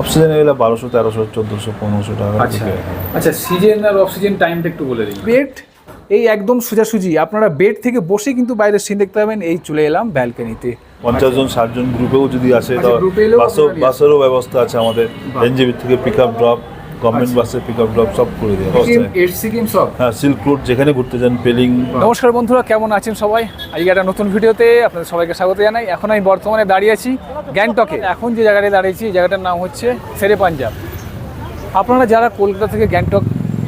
Of সিজনে গেলে 1200, 1300, 1400, 1500 টাকা। আচ্ছা আচ্ছা, সিজন আর অফ সিজন টাইমটা একটু বলে দিন। বেড এই একদম সোজাসুজি, আপনারা বেড থেকে বসে কিন্তু বাইরের সিন দেখতে পাবেন। এই চলে এলাম ব্যালকনিতে। 50 জন 60 জন গ্রুপেও যদি আসে, আচ্ছা, গ্রুপে এলেও বাসেরও ব্যবস্থা আছে আমাদের। এনজেপি থেকে পিক আপ ড্রপ, গভর্নমেন্ট বাসে পিক আপ ড্রপ সব করে দেওয়া আছে। সিকিম সব। হ্যাঁ, সিল্ক রোড যেখানে ঘুরতে যান, পেলিং। নমস্কার বন্ধুরা, কেমন আছেন সবাই? আজকে একটা নতুন ভিডিওতে আপনাদের সবাইকে স্বাগত জানাই। এখন আমি বর্তমানে দাঁড়িয়ে আছি গ্যাংটকে। এখন যে জায়গাটায় দাঁড়িয়েছি, জায়গাটার নাম হচ্ছে শেরে পাঞ্জাব। আপনারা যারা কলকাতা থেকে গ্যাংটক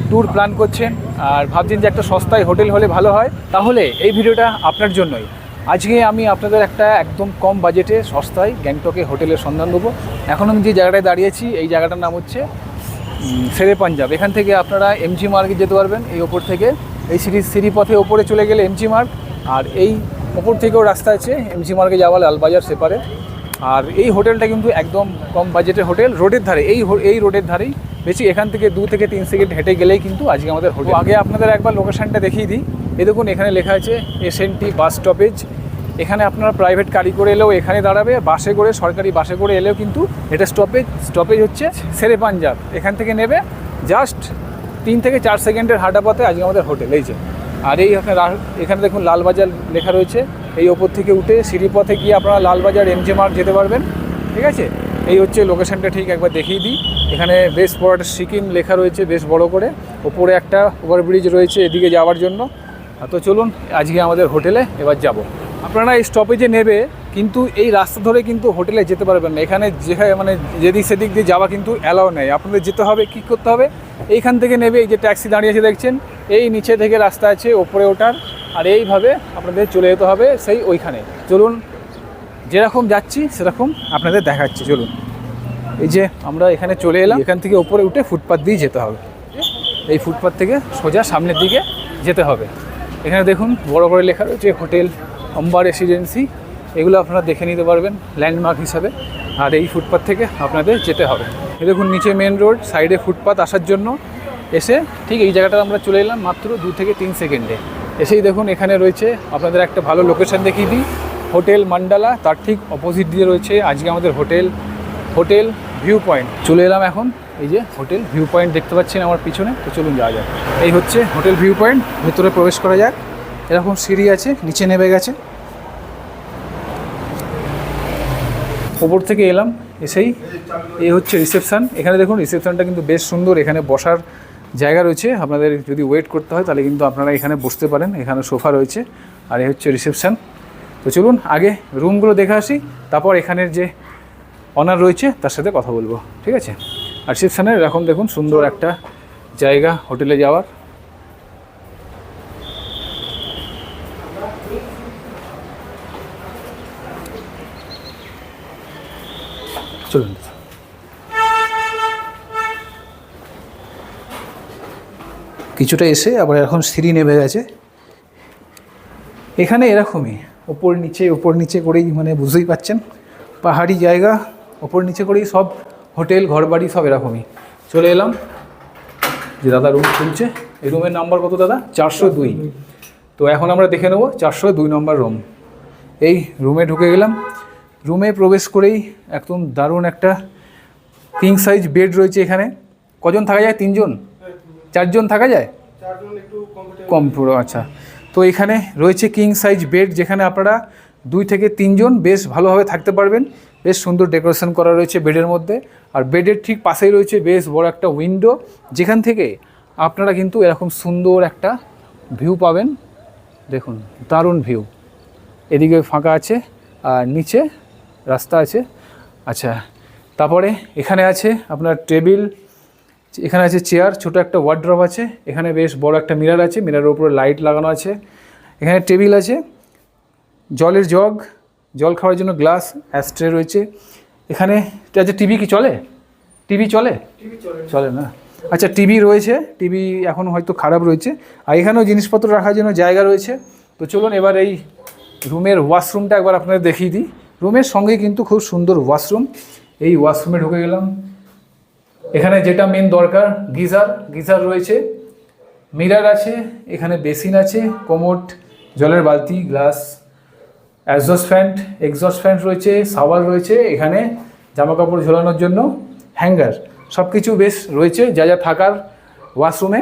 ট্যুর প্ল্যান করছেন আর ভাবছেন যে একটা সস্তায় হোটেল হলে ভালো হয়, তাহলে এই ভিডিওটা আপনার জন্যই। আজকে আমি আপনাদের একটা একদম কম বাজেটে সস্তায় গ্যাংটকে হোটেলের সন্ধান দেবো। এখন আমি যে জায়গাটায় দাঁড়িয়েছি, এই জায়গাটার নাম হচ্ছে শেরে পাঞ্জাব। এখান থেকে আপনারা এমজি মার্গে যেতে পারবেন। এই ওপর থেকে এই সিঁড়িপথে ওপরে চলে গেলে এমজি মার্গ, আর এই ওপর থেকেও রাস্তা আছে এমজি মার্গে যাওয়া, লালবাজার সেপারে। আর এই হোটেলটা কিন্তু একদম কম বাজেটের হোটেল, রোডের ধারে। এই রোডের ধারেই, বেশি এখান থেকে 2 থেকে 3 সেকেন্ড হেঁটে গেলেই কিন্তু আজকে আমাদের হোটেল। আগে আপনাদের একবার লোকেশানটা দেখিয়ে দিই। এই দেখুন, এখানে লেখা আছে এসএনটি বাস স্টপেজ। এখানে আপনারা প্রাইভেট গাড়ি করে এলেও এখানে দাঁড়াবে, বাসে করে, সরকারি বাসে করে এলেও কিন্তু এটা স্টপেজ হচ্ছে শেরে পাঞ্জাব। এখান থেকে নেবে জাস্ট 3 থেকে 4 সেকেন্ডের হাঁটা পথে আজকে আমাদের হোটেল। এই যে, আর এই এখানে দেখুন লালবাজার লেখা রয়েছে। এই ওপর থেকে উঠে সিঁড়িপথে গিয়ে আপনারা লালবাজার এমজি মার্গ যেতে পারবেন। ঠিক আছে, এই হচ্ছে লোকেশানটা। ঠিক একবার দেখিয়ে দিই। এখানে বেশ বড় একটা সিকিম লেখা রয়েছে, বেশ বড় করে। ওপরে একটা ওভারব্রিজ রয়েছে এদিকে যাওয়ার জন্য। তো চলুন আজকে আমাদের হোটেলে এবার যাব। আপনারা এই স্টপেজে নেবে, কিন্তু এই রাস্তা ধরে কিন্তু হোটেলে যেতে পারবেন না। এখানে যেখানে মানে যেদিক সেদিক দিয়ে যাওয়া কিন্তু অ্যালাউ নেই। আপনাদের যেতে হবে, কী করতে হবে, এইখান থেকে নেবে। এই যে ট্যাক্সি দাঁড়িয়ে আছে দেখছেন, এই নিচে থেকে রাস্তা আছে ওপরে ওঠার, আর এইভাবে আপনাদের চলে যেতে হবে সেই ওইখানে। চলুন, যেরকম যাচ্ছি সেরকম আপনাদের দেখাচ্ছি। চলুন, এই যে আমরা এখানে চলে এলাম। এখান থেকে ওপরে উঠে ফুটপাথ দিয়ে যেতে হবে। এই ফুটপাথ থেকে সোজা সামনের দিকে যেতে হবে। এখানে দেখুন বড় করে লেখা রয়েছে হোটেল অম্বার রেসিডেন্সি। এগুলো আপনারা দেখে নিতে পারবেন ল্যান্ডমার্ক হিসাবে। আর এই ফুটপাথ থেকে আপনাদের যেতে হবে। এই দেখুন নিচে মেন রোড, সাইডে ফুটপাথ আসার জন্য। এসে ঠিক এই জায়গাটা আমরা চলে এলাম মাত্র 2 থেকে 3 সেকেন্ডে। এসেই দেখুন এখানে রয়েছে, আপনাদের একটা ভালো লোকেশান দেখিয়ে দিই, হোটেল মান্ডালা। তার ঠিক অপোজিট দিয়ে রয়েছে আজকে আমাদের হোটেল ভিউ পয়েন্ট। চলে এলাম এখন, এই যে হোটেল ভিউ পয়েন্ট দেখতে পাচ্ছেন আমার পিছনে। তো চলুন যাওয়া যাক। এই হচ্ছে হোটেল ভিউ পয়েন্ট, ভেতরে প্রবেশ করা যাক। এরকম সিঁড়ি আছে, নিচে নেমে গেছে। ওপর থেকে এলাম, এসেই এই হচ্ছে রিসেপশান। এখানে দেখুন রিসেপশানটা কিন্তু বেশ সুন্দর। এখানে বসার জায়গা রয়েছে, আপনাদের যদি ওয়েট করতে হয় তাহলে কিন্তু আপনারা এখানে বসতে পারেন। এখানে সোফা রয়েছে, আর এই হচ্ছে রিসেপশান। তো চলুন আগে রুমগুলো দেখে আসি, তারপর এখানের যে অনার রয়েছে তার সাথে কথা বলবো। ঠিক আছে, আর রিসেপশানের এরকম দেখুন সুন্দর একটা জায়গা হোটেলে যাওয়ার। চলুন, কিছুটা এসে আবার এখন সিঁড়ি নেমে গেছে। এখানে এরকমই ওপর নিচে করেই, মানে বুঝতেই পাচ্ছেন পাহাড়ি জায়গা, ওপর নিচে করেই সব হোটেল ঘরবাড়ি সব এরকমই। চলে এলাম, যে দাদা রুম খুলছে। এই রুমের নাম্বার কত দাদা? 402। তো এখন আমরা দেখে নেব 402 নম্বর রুম। এই রুমে ঢুকে গেলাম। রুমে প্রবেশ করেই একদম দারুণ একটা কিং সাইজ বেড রয়েছে এখানে। কজন থাকা যায়? 3 জন, 4 জন থাকা যায়, কম পুরো। আচ্ছা, তো এখানে রয়েছে কিং সাইজ বেড, যেখানে আপনারা 2 থেকে 3 জন বেশ ভালোভাবে থাকতে পারবেন। বেশ সুন্দর ডেকোরেশন করা রয়েছে বেডের মধ্যে। আর বেডের ঠিক পাশেই রয়েছে বেশ বড় একটা উইন্ডো, যেখান থেকে আপনারা কিন্তু এরকম সুন্দর একটা ভিউ পাবেন। দেখুন দারুণ ভিউ। এদিকে ফাঁকা আছে আর নিচে রাস্তা আছে। আচ্ছা, তারপরে এখানে আছে আপনার টেবিল, এখানে আছে চেয়ার, ছোট একটা ওয়ার্ড্রপ আছে। এখানে বেশ বড় একটা মিরর আছে, মিররের উপরে লাইট লাগানো আছে। এখানে টেবিল আছে, জলের জগ, জল খাওয়ার জন্য গ্লাস, অ্যাস্ট্রে রয়েছে এখানে। আচ্ছা, টিভি কি চলে? টিভি চলে না? আচ্ছা, টিভি রয়েছে। টিভি এখন হয়তো খারাপ রয়েছে। আর এখানেও জিনিসপত্র রাখার জন্য জায়গা রয়েছে। তো চলুন এবার এই রুমের ওয়াশরুমটা একবার আপনাদের দেখিয়ে দিই। রুমের সঙ্গে কিন্তু খুব সুন্দর ওয়াশরুম। এই ওয়াশরুমে ঢুকে গেলাম। এখানে যেটা মেন দরকার, গিজার রয়েছে, মিরর আছে, এখানে বেসিন আছে, কোমোড, জলের বালতি, গ্লাস, এক্সজস্ট ফ্যান রয়েছে, শাওয়ার রয়েছে, এখানে জামা কাপড় ঝোলানোর জন্য হ্যাঙ্গার সব কিছু বেশ রয়েছে যা যা থাকার। ওয়াশরুমে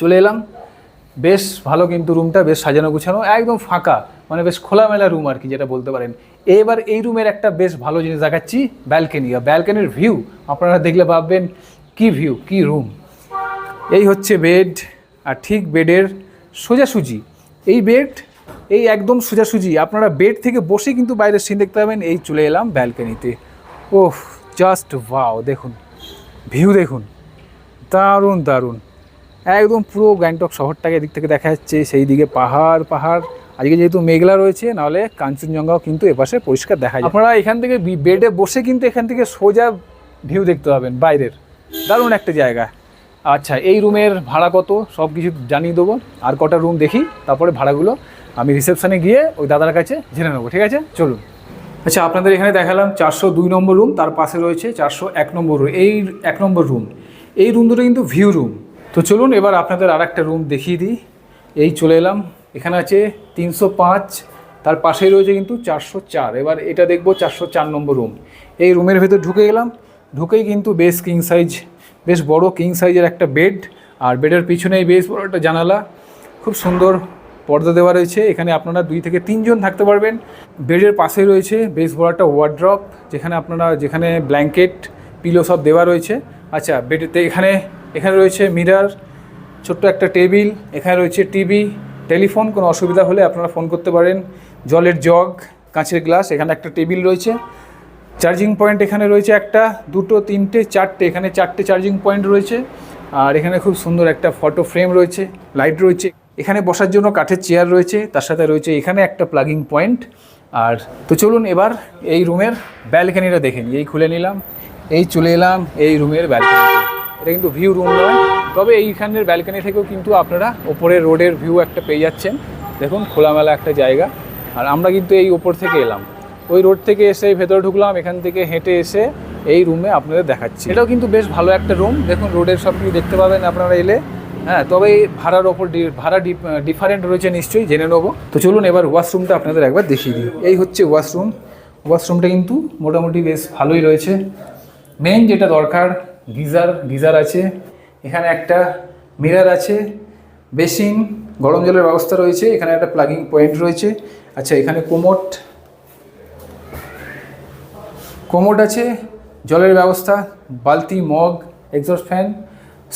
চলে এলাম, বেশ ভালো কিন্তু রুমটা, বেশ সাজানো গুছানো, একদম ফাঁকা, মানে বেশ খোলামেলা রুম আর কি যেটা বলতে পারেন। এবার এই রুমের একটা বেশ ভালো জিনিস দেখাচ্ছি, ব্যালকনি। আর ব্যালকনির ভিউ আপনারা দেখলে ভাববেন কি ভিউ, কি রুম। এই হচ্ছে বেড, আর ঠিক বেডের সোজাসুজি এই বেড, এই একদম সোজাসুজি আপনারা বেড থেকে বসে কিন্তু বাইরের সিন দেখতে পাবেন। এই চলে এলাম ব্যালকনিতে। ওহ জাস্ট ওয়াও, দেখুন ভিউ দেখুন, দারুণ দারুণ, একদম পুরো গ্যাংটক শহরটাকে এদিক থেকে দেখা যাচ্ছে, সেই দিকে পাহাড় পাহাড়। আজকে যেহেতু মেঘলা রয়েছে, নাহলে কাঞ্চনজঙ্ঘাও কিন্তু এপাশে পরিষ্কার দেখা যায়। আপনারা এখান থেকে বেডে বসে কিন্তু এখান থেকে সোজা ভিউ দেখতে পাবেন বাইরের, দারুণ একটা জায়গা। আচ্ছা, এই রুমের ভাড়া কত সব কিছু জানিয়ে দেবো, আর কটা রুম দেখি, তারপরে ভাড়াগুলো আমি রিসেপশানে গিয়ে ওই দাদার কাছে জেনে নেবো, ঠিক আছে চলুন। আচ্ছা, আপনাদের এখানে দেখালাম 402 নম্বর রুম, তার পাশে রয়েছে 401 নম্বর রুম। এই 1 নম্বর রুম, এই রুম দুটো কিন্তু ভিউ রুম। তো চলুন এবার আপনাদের আর একটা রুম দেখিয়ে দিই। এই চলে এলাম, এখানে আছে 305, তার পাশেই রয়েছে কিন্তু 404। এবার এটা দেখবো 404 নম্বর রুম। এই রুমের ভেতর ঢুকে গেলাম, ঢুকেই কিন্তু বেশ কিং সাইজ, বেশ বড় কিং সাইজের একটা বেড, আর বেডের পিছনেই বেশ বড় একটা জানালা, খুব সুন্দর পর্দা দেওয়া রয়েছে। এখানে আপনারা 2 থেকে 3 জন থাকতে পারবেন। বেডের পাশেই রয়েছে বেশ বড় একটা ওয়ার্ড্রপ, যেখানে ব্ল্যাঙ্কেট পিলো সব দেওয়া রয়েছে। আচ্ছা, বেডেতে এখানে রয়েছে মিরর, ছোট্ট একটা টেবিল, এখানে রয়েছে টিভি, টেলিফোন, কোনো অসুবিধা হলে আপনারা ফোন করতে পারেন, জলের জগ, কাঁচের গ্লাস, এখানে একটা টেবিল রয়েছে। চার্জিং পয়েন্ট এখানে রয়েছে 1, 2, 3, 4টে, এখানে 4টে চার্জিং পয়েন্ট রয়েছে। আর এখানে খুব সুন্দর একটা ফটো ফ্রেম রয়েছে, লাইট রয়েছে, এখানে বসার জন্য কাঠের চেয়ার রয়েছে, তার সাথে রয়েছে এখানে একটা প্লাগিং পয়েন্ট। আর তো চলুন এবার এই রুমের ব্যালকনিটা দেখে নিই। এই খুলে নিলাম, এই চলে এলাম এই রুমের ব্যালকনিতে। এটা কিন্তু ভিউ রুম নয়, তবে এইখানের ব্যালকনি থেকেও কিন্তু আপনারা ওপরে রোডের ভিউ একটা পেয়ে যাচ্ছেন। দেখুন খোলামেলা একটা জায়গা। আর আমরা কিন্তু এই ওপর থেকে এলাম, ওই রোড থেকে এসে ভেতরে ঢুকলাম, এখান থেকে হেঁটে এসে এই রুমে আপনাদের দেখাচ্ছি। এটাও কিন্তু বেশ ভালো একটা রুম, দেখুন রোডের সব কিছু দেখতে পাবেন আপনারা এলে। হ্যাঁ, তবে এই ভাড়ার ওপর ডিফারেন্ট রয়েছে নিশ্চয়ই, জেনে নেবো। তো চলুন এবার ওয়াশরুমটা আপনাদের একবার দেখিয়ে দিই। এই হচ্ছে ওয়াশরুম। ওয়াশরুমটা কিন্তু মোটামুটি বেশ ভালোই রয়েছে। মেন যেটা দরকার, গিজার আছে, এখানে একটা মিরর আছে, বেসিন, গরম জলের ব্যবস্থা রয়েছে, এখানে একটা প্লাগিং পয়েন্ট রয়েছে। আচ্ছা, এখানে কোমোড আছে, জলের ব্যবস্থা, বালতি, মগ, এক্সস্ট ফ্যান,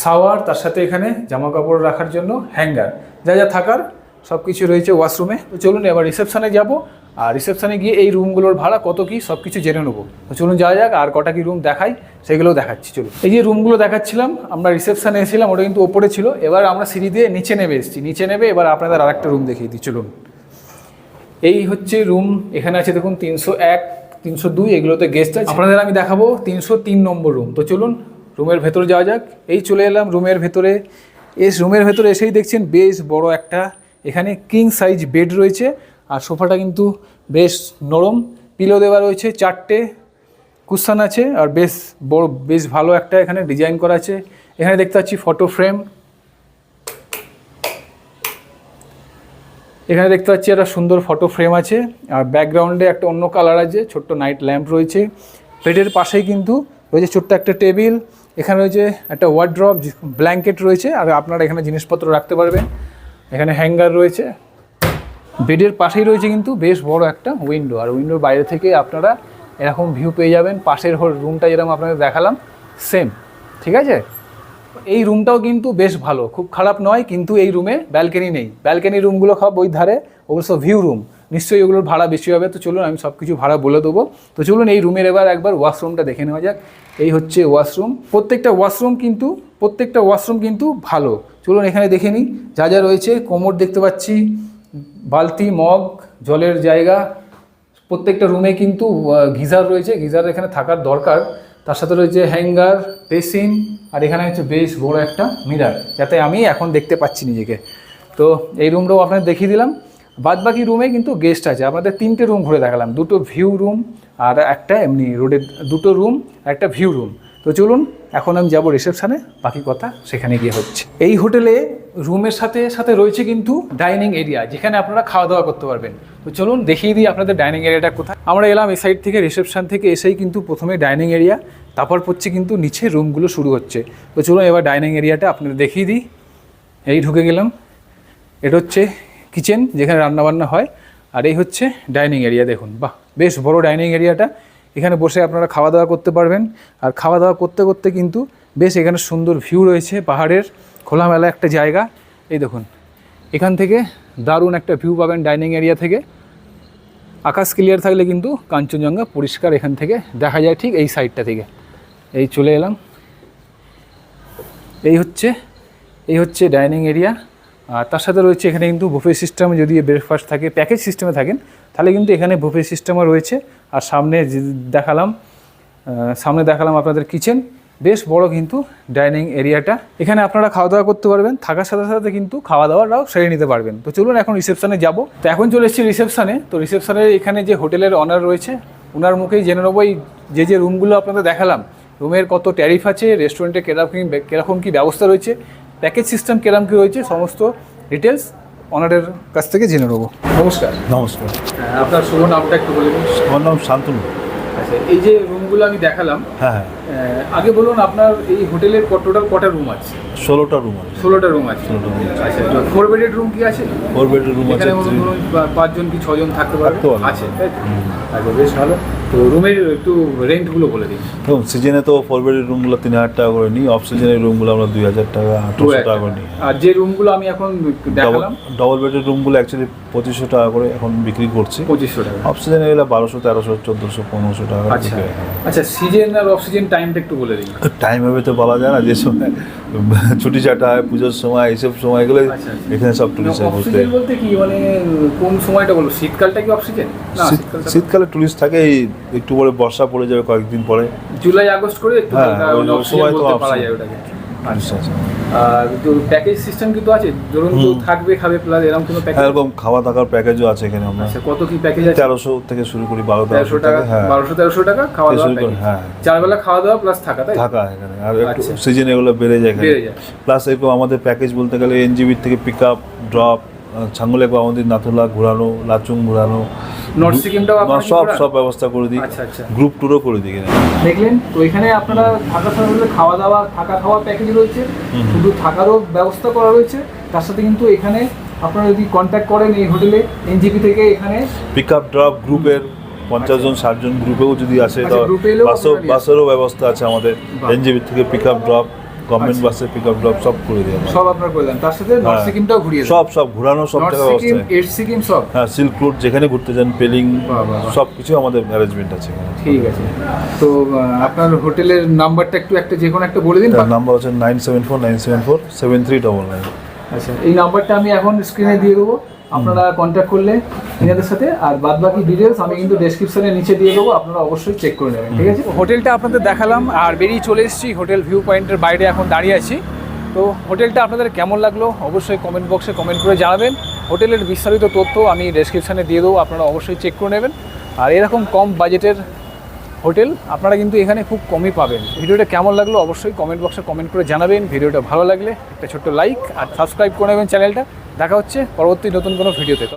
শাওয়ার, তার সাথে এখানে জামা কাপড় রাখার জন্য হ্যাঙ্গার, যা যা থাকার সব কিছু রয়েছে ওয়াশরুমে। তো চলুন এবার রিসেপশানে যাব, আর রিসেপশানে গিয়ে এই রুমগুলোর ভাড়া কত কী সব কিছু জেনে নেবো। তো চলুন যাওয়া যাক, আর কটা কি রুম দেখাই সেগুলোও দেখাচ্ছি। চলুন, এই যে রুমগুলো দেখাচ্ছিলাম, আমরা রিসেপশানে এসেছিলাম, ওটা কিন্তু ওপরে ছিল। এবার আমরা সিঁড়ি দিয়ে নিচে নেমে এসেছি, নিচে নেমে এবার আপনাদের আর একটা রুম দেখিয়ে দিই। চলুন, এই হচ্ছে রুম। এখানে আছে দেখুন 301, 302, এগুলোতে গেস্ট আছে। আপনাদের আমি দেখাবো 303 নম্বর রুম। তো চলুন রুমের ভেতরে যাওয়া যাক। এই চলে এলাম রুমের ভেতরে। রুমের ভেতরে এসেই দেখছেন বেশ বড় একটা এখানে কিং সাইজ বেড রয়েছে, আর সোফাটা কিন্তু বেশ নরম, পিলো দেওয়া রয়েছে, 4টে কুশন আছে, আর বেশ ভালো একটা এখানে ডিজাইন করা আছে। এখানে দেখতে পাচ্ছি ফটো ফ্রেম, এখানে দেখতে পাচ্ছি একটা সুন্দর ফটো ফ্রেম আছে, আর ব্যাকগ্রাউন্ডে একটা অন্য কালার আছে, ছোট্ট নাইট ল্যাম্প রয়েছে। বেডের পাশেই কিন্তু রয়েছে ছোট্ট একটা টেবিল, এখানে রয়েছে একটা ওয়ার্ড্রপ, ব্ল্যাঙ্কেট রয়েছে, আর আপনারা এখানে জিনিসপত্র রাখতে পারবেন। এখানে হ্যাঙ্গার রয়েছে। বেডের পাশেই রয়েছে কিন্তু বেশ বড় একটা উইন্ডো, আর উইন্ডোর বাইরে থেকে আপনারা এরকম ভিউ পেয়ে যাবেন। পাশের রুমটা যেরকম আপনাদের দেখালাম সেম, ঠিক আছে। এই রুমটাও কিন্তু বেশ ভালো, খুব খারাপ নয়, কিন্তু এই রুমে ব্যালকনি নেই। ব্যালকনি রুমগুলো সব ওই ধারে, অবশ্য ভিউ রুম, নিশ্চয়ই ওগুলোর ভাড়া বেশি হবে। তো চলুন আমি সব কিছু ভাড়া বলে দেবো। তো চলুন এই রুমের এবার একবার ওয়াশরুমটা দেখে নেওয়া যাক। এই হচ্ছে ওয়াশরুম। প্রত্যেকটা ওয়াশরুম কিন্তু ভালো। চলুন এখানে দেখে নিই যা যা রয়েছে। কোমোড দেখতে পাচ্ছি, বালতি, মগ, জলের জায়গা। প্রত্যেকটা রুমে কিন্তু গিজার রয়েছে, গিজার এখানে থাকার দরকার। তার সাথে রয়েছে হ্যাঙ্গার, বেসিন, আর এখানে হচ্ছে বেশ বড় একটা মিরর, যাতে আমি এখন দেখতে পাচ্ছি নিজেকে। তো এই রুমটাও আপনাদের দেখিয়ে দিলাম। বাদবাকি রুমে কিন্তু গেস্ট আছে। আপনাদের 3টে রুম ঘুরে দেখালাম, 2টো ভিউ রুম আর একটা এমনি রোডের 2টো রুম, একটা ভিউ রুম। তো তো চলুন এখন আমি যাব রিসেপশানে, বাকি কথা সেখানে গিয়ে হচ্ছে। এই হোটেলে রুমের সাথে সাথে রয়েছে কিন্তু ডাইনিং এরিয়া, যেখানে আপনারা খাওয়া দাওয়া করতে পারবেন। তো চলুন দেখিয়ে দিই আপনাদের ডাইনিং এরিয়াটা কোথায়। আমরা এলাম এই সাইড থেকে, রিসেপশন থেকে এসেই কিন্তু প্রথমে ডাইনিং এরিয়া, তারপর হচ্ছে কিন্তু নিচে রুমগুলো শুরু হচ্ছে। তো চলুন এবার ডাইনিং এরিয়াটা আপনাদের দেখিয়ে দিই। এই ঢুকে গেলাম, এটা হচ্ছে কিচেন যেখানে রান্নাবান্না হয়, আর এই হচ্ছে ডাইনিং এরিয়া। দেখুন বাহ, বেশ বড় ডাইনিং এরিয়াটা। এখানে বসে আপনারা খাওয়া দাওয়া করতে পারবেন, আর খাওয়া দাওয়া করতে করতে কিন্তু বেশ এখানে সুন্দর ভিউ রয়েছে পাহাড়ের, খোলামেলা একটা জায়গা। এই দেখুন এখান থেকে দারুণ একটা ভিউ পাবেন ডাইনিং এরিয়া থেকে। আকাশ ক্লিয়ার থাকলে কিন্তু কাঞ্চনজঙ্ঘা পরিষ্কার এখান থেকে দেখা যায়, ঠিক এই সাইডটা থেকে। এই চলে এলাম, এই হচ্ছে ডাইনিং এরিয়া। আর তার সাথে রয়েছে এখানে কিন্তু বুফে সিস্টেম, যদি ব্রেকফাস্ট থাকে প্যাকেজ সিস্টেমে থাকেন তাহলে কিন্তু এখানে বুফে সিস্টেমও রয়েছে। আর সামনে দেখালাম আপনাদের কিচেন, বেশ বড় কিন্তু ডাইনিং এরিয়াটা। এখানে আপনারা খাওয়া দাওয়া করতে পারবেন, থাকার সাথে সাথে কিন্তু খাওয়া দাওয়াটাও সেরে নিতে পারবেন। তো চলুন এখন রিসেপশানে যাব। তো এখন চলে এসেছি রিসেপশানে। তো রিসেপশানের এখানে যে হোটেলের অনার রয়েছে, ওনার মুখেই জেনে নেবো এই যে রুমগুলো আপনাদের দেখালাম, রুমের কত ট্যারিফ আছে, রেস্টুরেন্টে কীরকম কী ব্যবস্থা রয়েছে, প্যাকেজ সিস্টেম কীরকম কী রয়েছে, সমস্ত ডিটেলস ওনারের কাছ থেকে জেনে নেবো। নমস্কার। নমস্কার, আপনার শুভ নামটা একটু বলে দিন। আমার নাম শান্তনু। আচ্ছা, এই যে রুমগুলো আমি দেখালাম, হ্যাঁ, আগে বলুন আপনার এই হোটেলের টোটাল কটা রুম আছে? 16টা রুম আছে। 16টা রুম আছে। 16টা রুম আছে। আচ্ছা, 4 বেডেড রুম কি আছে? 4 বেডের রুম আছে। এখানে ধরুন 5 জন কি 6 জন থাকতে পারবে? থাকতে পারবে। আছে, তাই তো? আচ্ছা, বেশ ভালো। তো রুমের একটু রেন্টগুলো বলে দিন। দেখুন, সিজনে তো 4 বেডের রুমগুলো 3000 টাকা করে নিই, অফ সিজনের রুমগুলো আমরা 2000 টাকা 800 টাকা করে নিই। আর যে রুমগুলো আমি এখন দেখালাম, ডবল বেডের রুমগুলো অ্যাকচুয়ালি 2500 টাকা করে এখন বিক্রি করছি। 2500 টাকা। অফ সিজনে গেলে 1200, 1300, 1400, 1500 টাকা। আচ্ছা, সিজন আর অফ সিজন টাইমটা একটু বলে দিন। টাইম হবে তো বলা যায় না, যে সময় ছুটি চাটা হয়, পুজোর সময়, এইসব সময়গুলো এখানে সব টুরিস্ট ঘুরতে। বলতে কি মানে কোন সময়টা বলবো? শীতকালটা কি অফ সিজন? শীতকালে টুরিস্ট থাকে, একটু পরে বর্ষা পড়ে যাবে কয়েকদিন পরে, জুলাই আগস্ট করে একটু সময় তো পারা যায় ওটাকে। আচ্ছা, আর তো প্যাকেজ সিস্টেম কিন্তু আছে, ধরুন কেউ থাকবে খাবে প্লাস এরকম কোনো প্যাকেজ? এরকম খাওয়া থাকার প্যাকেজও আছে এখানে। আমরা আচ্ছা, কত কি প্যাকেজ আছে? 1300 থেকে শুরু করি, 1200 টাকা। হ্যাঁ, 1200-1300 টাকা খাওয়া দাওয়া প্যাকেজ। হ্যাঁ, 4 বেলা খাওয়া দাওয়া প্লাস থাকা, তাই থাকা এখানে। আর একটু সিজনে এগুলো বেড়ে যায় এখানে। প্লাস এরকম আমাদের প্যাকেজ বলতে গেলে এনজিবি থেকে পিক আপ, ড্রপ, ছাঙ্গুলে বামন্দির, নাথুলা ঘোরানো, লাচুং ঘোরানো, নর্থ সিকিমটাও আপনারা সব ব্যবস্থা করে দিই। আচ্ছা আচ্ছা, গ্রুপ ট্যুরও করে দিই এখানে। দেখলেন তো, এখানে আপনারা থাকার সাথে খাওয়া দাওয়া, থাকা খাওয়া প্যাকেজ রয়েছে, শুধু থাকারও ব্যবস্থা করা রয়েছে। তার সাথে কিন্তু এখানে আপনারা যদি কন্ট্যাক্ট করেন এই হোটেলে এনজিপি থেকে, এখানে পিক আপ ড্রপ গ্রুপের 50 জন 60 জন গ্রুপেও যদি আসে, বাসেরও ব্যবস্থা আছে আমাদের। এনজিপি থেকে পিক আপ ড্রপ, গভর্নমেন্ট বাসে পিক আপ ড্রপ সব করে দিই আমরা। সব আপনারা করে দেন। তার সাথে নর্থ সিকিমটাও ঘুরিয়ে দেন। সব ঘোরানো, সব টাকা ব্যবস্থা। এস্ট সিকিম সব। হ্যাঁ, সিল্ক রোড যেখানে ঘুরতে যান, পেলিং, সব কিছু আমাদের অ্যারেঞ্জমেন্ট আছে। ঠিক আছে। তো আপনার হোটেলের নাম্বারটা একটা যে কোনো একটা বলে দিন। নাম্বার হচ্ছে 9749747399। আচ্ছা, এই নাম্বারটা আমি এখন স্ক্রিনে দিয়ে দেবো, আপনারা কন্ট্যাক্ট করলে এনাদের সাথে। আর বাদ বাকি ডিটেলস আমি কিন্তু ডেসক্রিপশনে নিচে দিয়ে দেবো, আপনারা অবশ্যই চেক করে নেবেন। ঠিক আছে, হোটেলটা আপনাদের দেখালাম আর বেরিয়ে চলে এসেছি হোটেল ভিউ পয়েন্টের বাইরে, এখন দাঁড়িয়ে আছি। তো হোটেলটা আপনাদের কেমন লাগলো অবশ্যই কমেন্ট বক্সে কমেন্ট করে জানাবেন। হোটেলের বিস্তারিত তথ্য আমি ডেসক্রিপশনে দিয়ে দেবো, আপনারা অবশ্যই চেক করে নেবেন। আর এরকম কম বাজেটের হোটেল আপনারা কিন্তু এখানে খুব কমই পাবেন। ভিডিওটা কেমন লাগলো অবশ্যই কমেন্ট বক্সে কমেন্ট করে জানাবেন। ভিডিওটা ভালো লাগলে একটা ছোট্ট লাইক আর সাবস্ক্রাইব করে নেবেন চ্যানেলটা। দেখা হচ্ছে পরবর্তী নতুন কোনো ভিডিওতে।